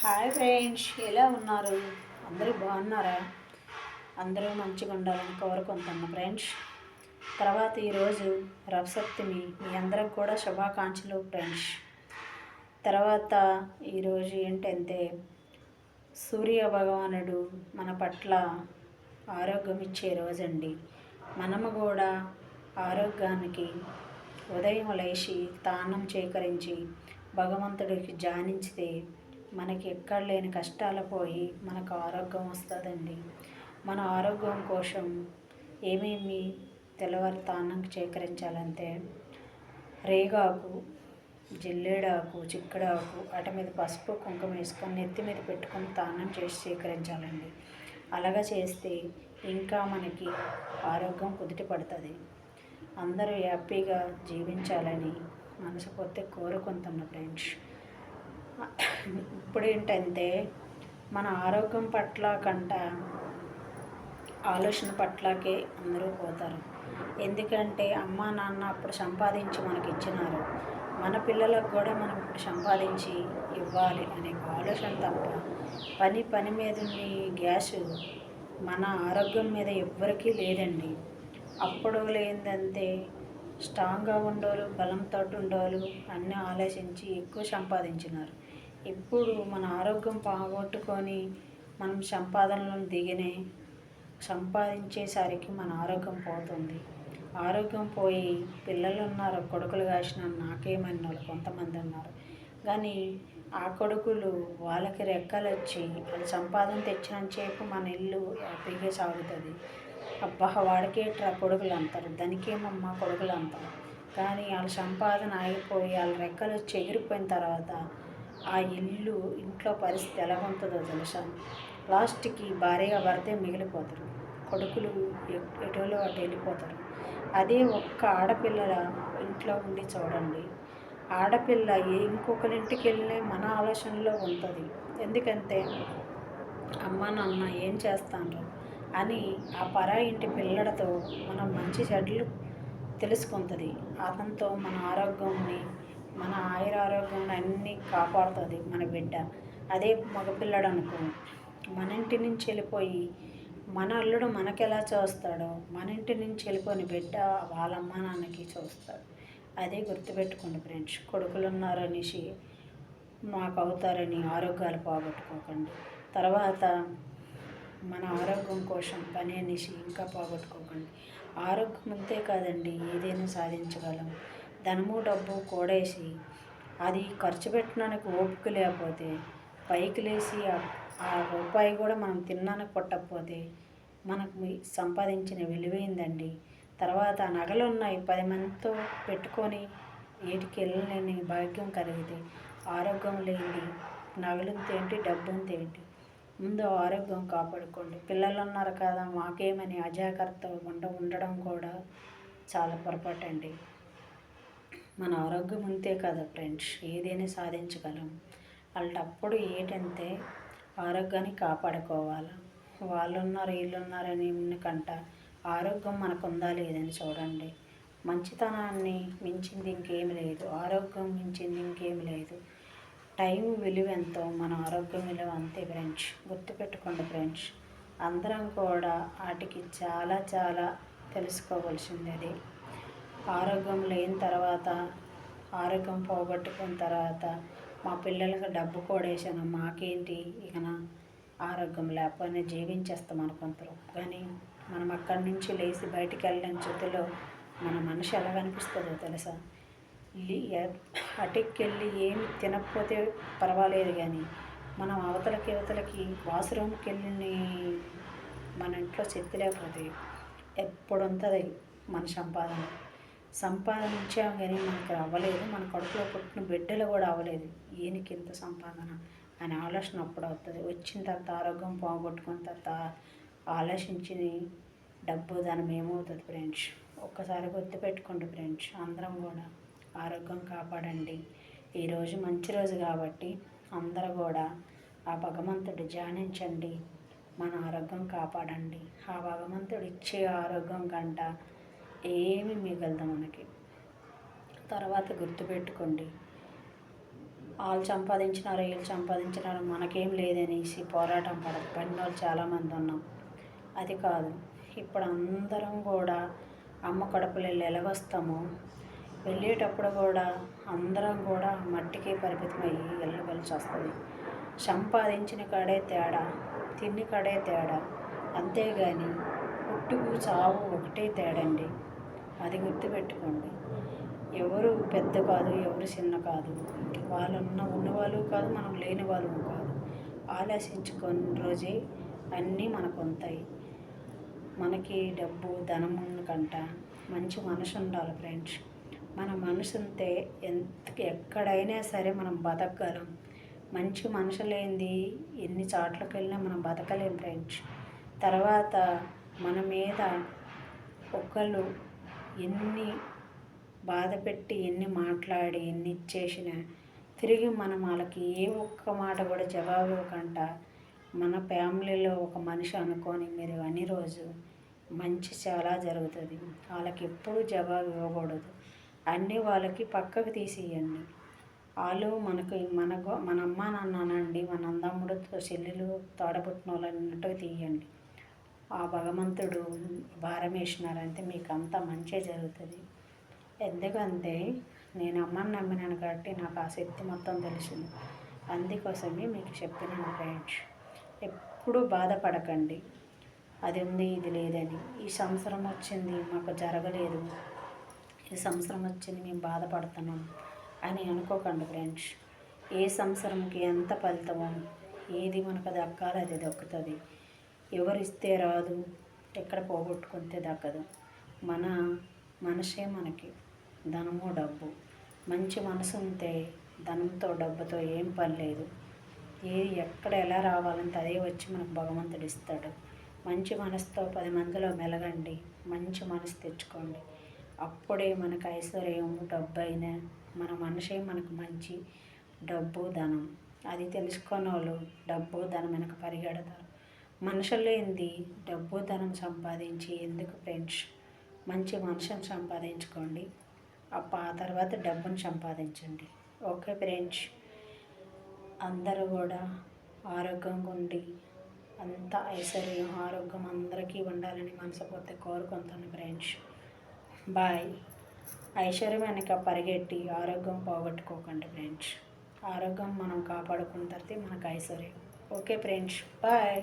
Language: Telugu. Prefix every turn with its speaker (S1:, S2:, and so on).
S1: హాయ్ ఫ్రెండ్స్, ఎలా ఉన్నారు? అందరూ బాగున్నారా? అందరూ మంచిగా ఉండాలని కోరుకుంటున్నాను ఫ్రెండ్స్. తర్వాత ఈరోజు రథసప్తమి, మీ అందరికి కూడా శుభాకాంక్షలు ఫ్రెండ్స్. తర్వాత ఈరోజు ఏంటంటే సూర్య భగవానుడు మన పట్ల ఆరోగ్యం ఇచ్చే రోజండి. మనము కూడా ఆరోగ్యానికి ఉదయం లేచి తానం చేకరించి భగవంతుడికి ధ్యానించితే మనకి ఎక్కడ లేని కష్టాలు పోయి మనకు ఆరోగ్యం వస్తుందండి. మన ఆరోగ్యం కోసం ఏమేమి తెల్లవారుతానం సేకరించాలంటే రేగాకు, జిల్లేడాకు, చిక్కడాకు, వాటి మీద పసుపు కుంకుమ వేసుకొని నెత్తి మీద పెట్టుకొని తానం చేసి సేకరించాలండి. అలాగా చేస్తే ఇంకా మనకి ఆరోగ్యం కుదుట పడుతుంది. అందరూ హ్యాపీగా జీవించాలని మనస్ఫూర్తి కోరుకుంటున్న ఫ్రెండ్స్. ఇప్పుడు ఏంటంటే మన ఆరోగ్యం పట్ల కంట ఆలోచన పట్లకే అందరూ పోతారు. ఎందుకంటే అమ్మా నాన్న అప్పుడు సంపాదించి మనకి ఇచ్చినారు, మన పిల్లలకు కూడా మనం ఇప్పుడు సంపాదించి ఇవ్వాలి అనే ఆలోచన తప్ప పని మీద గ్యాసు మన ఆరోగ్యం మీద ఎవ్వరికీ లేదండి. అప్పుడు ఏంటంటే స్ట్రాంగ్గా ఉండేవాళ్ళు, బలంతో ఉండేవాళ్ళు అన్నీ ఆలోచించి ఎక్కువ సంపాదించినారు. ఇప్పుడు మన ఆరోగ్యం పోగొట్టుకొని మనం సంపాదనలను సంపాదించేసరికి మన ఆరోగ్యం పోతుంది. ఆరోగ్యం పోయి పిల్లలు ఉన్నారు, కొడుకులు కాసిన నాకేమని వాళ్ళు కొంతమంది ఉన్నారు. కానీ ఆ కొడుకులు వాళ్ళకి రెక్కలు వచ్చి వాళ్ళు సంపాదన తెచ్చినంత సేపు మన ఇల్లు హ్యాపీగా సాగుతుంది. అబ్బా వాడికి ఇట్లా కొడుకులు అంటారు, దానికేమమ్మా కొడుకులు అంటారు. కానీ వాళ్ళ సంపాదన ఆగిపోయి వాళ్ళ రెక్కలు వచ్చి ఎగిరిపోయిన తర్వాత ఆ ఇంట్లో పరిస్థితి ఎలా ఉంటుందో తెలుసా? లాస్ట్కి భార్యగా భర్తే మిగిలిపోతారు, కొడుకులు ఎటులో అటు వెళ్ళిపోతారు. అదే ఒక్క ఆడపిల్లల ఇంట్లో ఉండి చూడండి, ఆడపిల్ల ఇంకొకరింటికి వెళ్ళినా మన ఆలోచనలో ఉంటుంది. ఎందుకంటే అమ్మ నాన్న ఏం చేస్తాను అని ఆ పరాయి ఇంటి పిల్లలతో మనం మంచి చెడ్లు తెలుసుకుంటుంది. అతనితో మన ఆరోగ్యాన్ని, మన ఆరోగ్యాన్ని అన్నీ కాపాడుతుంది మన బిడ్డ. అదే మగపిల్లడు అనుకో, మన ఇంటి నుంచి వెళ్ళిపోయి మన అల్లుడు మనకి ఎలా చూస్తాడో మన ఇంటి నుంచి వెళ్ళిపోయిన బిడ్డ వాళ్ళ అమ్మ నాన్నకి చూస్తాడు. అదే గుర్తుపెట్టుకోండి ఫ్రెండ్స్. కొడుకులు ఉన్నారనేసి మాకు అవుతారని ఆరోగ్యాలు పోగొట్టుకోకండి. తర్వాత మన ఆరోగ్యం కోసం పని అనేసి ఇంకా పోగొట్టుకోకండి. ఆరోగ్యం అంతే కాదండి, ఏదైనా సాధించగలం. ధనము డబ్బు కూడేసి అది ఖర్చు పెట్టడానికి ఓపిక లేకపోతే పైకి లేచి ఆ రూపాయి కూడా మనం తిన్నానికి కొట్టకపోతే మనకు సంపాదించిన విలువైందండి. తర్వాత నగలు ఉన్నాయి 10 మందితో పెట్టుకొని ఏటికి వెళ్ళలేని భాగ్యం కలిగితే ఆరోగ్యం లేని నగలుంతేంటి, డబ్బుంతేంటి? ముందు ఆరోగ్యం కాపాడుకోండి. పిల్లలు ఉన్నారు కదా మాకేమని అజాగ్రత్త ఉండడం కూడా చాలా పొరపాటు అండి. మన ఆరోగ్యం ఉంటే కదా ఫ్రెండ్స్ ఏదైనా సాధించగలం. అలాంటప్పుడు ఏంటంటే ఆరోగ్యాన్ని కాపాడుకోవాలి. వాళ్ళు ఉన్నారు వీళ్ళు ఉన్నారని కంట ఆరోగ్యం మనకు ఉందా లేదని చూడండి. మంచితనాన్ని మించింది ఇంకేమి లేదు, ఆరోగ్యం మించింది ఇంకేమి లేదు. టైం విలువ ఎంతో మన ఆరోగ్యం విలువ అంతే ఫ్రెండ్స్. గుర్తుపెట్టుకోండి ఫ్రెండ్స్. అందరం కూడా వాటికి చాలా చాలా తెలుసుకోవాల్సింది. అది ఆరోగ్యం లేని తర్వాత, ఆరోగ్యం పోగొట్టుకున్న తర్వాత మా పిల్లలకి డబ్బు కూడేసాను మాకేంటి ఇక ఆరోగ్యం లేకపోయినా జీవించేస్తాం అనుకుంటారు. కానీ మనం అక్కడి నుంచి లేచి బయటికి వెళ్ళని స్థితిలో మన మనిషి ఎలా కనిపిస్తుందో తెలుసా? అటుకెళ్ళి ఏమి తినకపోతే పర్వాలేదు, కానీ మనం అవతలకి వాష్రూమ్కి వెళ్ళి మన ఇంట్లో శక్తి లేకపోతే ఎప్పుడు ఉంటుంది మన సంపాదన ఇచ్చాము కానీ మనకు అవ్వలేదు, మన కడుపులో పుట్టిన బిడ్డలు కూడా అవ్వలేదు. ఈయనకి ఇంత సంపాదన అనే ఆలోచన అప్పుడు అవుతుంది. వచ్చిన తర్వాత ఆరోగ్యం పోగొట్టుకున్న తర్వాత ఆలోచించి డబ్బు ధనం ఏమవుతుంది ఫ్రెండ్స్? ఒక్కసారి గుర్తుపెట్టుకోండి ఫ్రెండ్స్. అందరం కూడా ఆరోగ్యం కాపాడండి. ఈరోజు మంచి రోజు కాబట్టి అందరూ కూడా ఆ భగవంతుడు ధ్యానించండి, మన ఆరోగ్యం కాపాడండి. ఆ భగవంతుడు ఇచ్చే ఆరోగ్యం కంట ఏమి మిగలదు మనకి. తర్వాత గుర్తుపెట్టుకోండి, వాళ్ళు సంపాదించినారు వీళ్ళు సంపాదించినారు మనకేం లేదనేసి పోరాటం పడిన వాళ్ళు చాలామంది ఉన్నాం. అది కాదు, ఇప్పుడు అందరం కూడా అమ్మ కడుపులో ఎలాగొస్తామో వెళ్ళేటప్పుడు కూడా అందరం కూడా మట్టికి పరిమితమయ్యి వెళ్ళవలసి వస్తుంది. సంపాదించిన కాడే తేడా, తిని కాడే తేడా, అంతేగాని పుట్టుకు చావు ఒకటే తేడండి. అది గుర్తుపెట్టుకోండి. ఎవరు పెద్ద కాదు, ఎవరు చిన్న కాదు, వాళ్ళు ఉన్నవాళ్ళు కాదు, మనం లేని వాళ్ళు కాదు. ఆలోచించుకొని రోజే అన్నీ మనకు ఉంటాయి. మనకి డబ్బు ధనం కంట మంచి మనసు ఉండాలి ఫ్రెండ్స్. మన మనసు ఉంటే ఎక్కడైనా సరే మనం బతకగలం. మంచి మనసు లేనిది ఎన్ని చోట్లకి వెళ్ళినా మనం బతకలేం ఫ్రెండ్స్. తర్వాత మన మీద ఒకళ్ళు ఎన్ని బాధ పెట్టి ఎన్ని మాట్లాడి ఎన్ని ఇచ్చేసినా తిరిగి మనం వాళ్ళకి ఏ ఒక్క మాట కూడా జవాబు ఇవ్వకుండా మన ఫ్యామిలీలో ఒక మనిషి అనుకొని మీరు అన్ని రోజు మంచి చాలా జరుగుతుంది. వాళ్ళకి ఎప్పుడూ జవాబు ఇవ్వకూడదు. అన్నీ వాళ్ళకి పక్కకు తీసేయండి. వాళ్ళు మన అమ్మ నాన్న అనండి, మన అన్నదమ్ముడు చెల్లెలు తోడబుట్టిన వాళ్ళు అన్నట్టుగా తీయండి. ఆ భగవంతుడు భారం వేసినారంటే మీకు అంతా మంచి జరుగుతుంది. ఎందుకంటే నేను అమ్మని నమ్మినాను కాబట్టి నాకు ఆ శక్తి మొత్తం తెలిసింది. అందుకోసమే మీకు చెప్పినాను ఫ్రెండ్స్. ఎప్పుడూ బాధపడకండి, అది ఉంది ఇది లేదని. ఈ సంవత్సరం వచ్చింది మాకు జరగలేదు, ఈ సంవత్సరం వచ్చింది మేము బాధపడుతున్నాం అని అనుకోకండి ఫ్రెండ్స్. ఏ సంవత్సరంకి ఎంత ఫలితమో ఏది మనకు దక్కాలో అది దక్కుతుంది. ఎవరిస్తే రాదు, ఎక్కడ పోగొట్టుకుంటే దక్కదు. మన మనసే మనకి ధనము డబ్బు. మంచి మనసు ఉంటే ధనంతో డబ్బుతో ఏం పని లేదు. ఎక్కడ ఎలా రావాలంటే అదే వచ్చి మనకు భగవంతుడు ఇస్తాడు. మంచి మనసుతో 10 మందిలో మెలగండి, మంచి మనసు తెచ్చుకోండి. అప్పుడే మనకు ఐశ్వర్యం డబ్బు అయినా మన మనసే మనకు మంచి డబ్బు ధనం. అది తెలుసుకున్న వాళ్ళు డబ్బు ధనం వెనక పరిగెడతారు. మనుషులు లేనిది డబ్బు ధనం సంపాదించి ఎందుకు ఫ్రెండ్స్? మంచి మనుషుని సంపాదించుకోండి, ఆ తర్వాత డబ్బును సంపాదించండి. ఓకే ఫ్రెండ్స్, అందరూ కూడా ఆరోగ్యంగా ఉండి అంత ఐశ్వర్యం ఆరోగ్యం అందరికీ ఉండాలని మనస్ఫూర్తిగా కోరుకుంటాను ఫ్రెండ్స్. బాయ్. ఐశ్వర్యం వెనక పరిగెట్టి ఆరోగ్యం పోగొట్టుకోకండి ఫ్రెండ్స్. ఆరోగ్యం మనం కాపాడుకున్న తర్వాత మనకు ఐశ్వర్యం. Okay friends, bye.